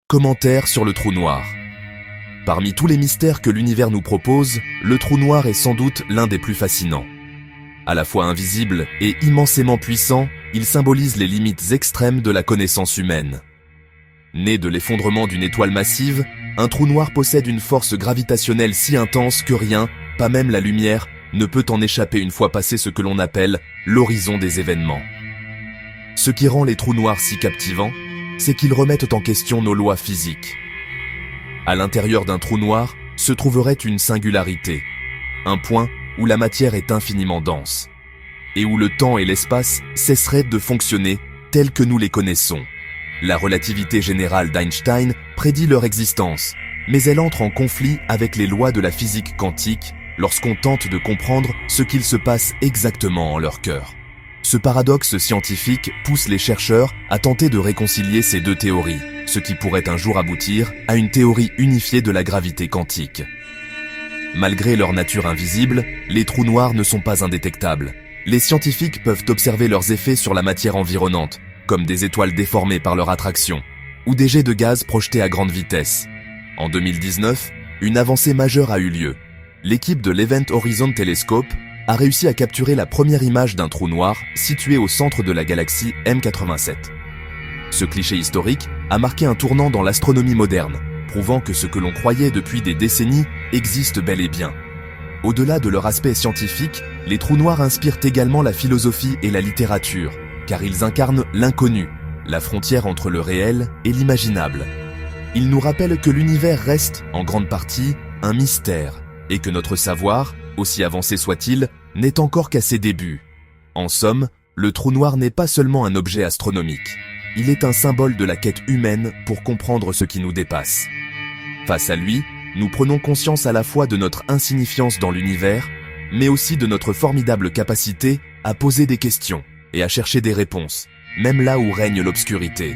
Commentaire sur le trou noir. Parmi tous les mystères que l'univers nous propose, le trou noir est sans doute l'un des plus fascinants. À la fois invisible et immensément puissant, il symbolise les limites extrêmes de la connaissance humaine. Né de l'effondrement d'une étoile massive, un trou noir possède une force gravitationnelle si intense que rien, pas même la lumière, ne peut en échapper une fois passé ce que l'on appelle l'horizon des événements. Ce qui rend les trous noirs si captivants, c'est qu'ils remettent en question nos lois physiques. À l'intérieur d'un trou noir se trouverait une singularité, un point où la matière est infiniment dense, et où le temps et l'espace cesseraient de fonctionner tels que nous les connaissons. La relativité générale d'Einstein prédit leur existence, mais elle entre en conflit avec les lois de la physique quantique lorsqu'on tente de comprendre ce qu'il se passe exactement en leur cœur. Ce paradoxe scientifique pousse les chercheurs à tenter de réconcilier ces deux théories, ce qui pourrait un jour aboutir à une théorie unifiée de la gravité quantique. Malgré leur nature invisible, les trous noirs ne sont pas indétectables. Les scientifiques peuvent observer leurs effets sur la matière environnante, comme des étoiles déformées par leur attraction, ou des jets de gaz projetés à grande vitesse. En 2019, une avancée majeure a eu lieu. L'équipe de l'Event Horizon Telescope a réussi à capturer la première image d'un trou noir situé au centre de la galaxie M87. Ce cliché historique a marqué un tournant dans l'astronomie moderne, prouvant que ce que l'on croyait depuis des décennies existe bel et bien. Au-delà de leur aspect scientifique, les trous noirs inspirent également la philosophie et la littérature, car ils incarnent l'inconnu, la frontière entre le réel et l'imaginable. Ils nous rappellent que l'univers reste, en grande partie, un mystère, et que notre savoir, aussi avancé soit-il, n'est encore qu'à ses débuts. En somme, le trou noir n'est pas seulement un objet astronomique. Il est un symbole de la quête humaine pour comprendre ce qui nous dépasse. Face à lui, nous prenons conscience à la fois de notre insignifiance dans l'univers, mais aussi de notre formidable capacité à poser des questions et à chercher des réponses, même là où règne l'obscurité.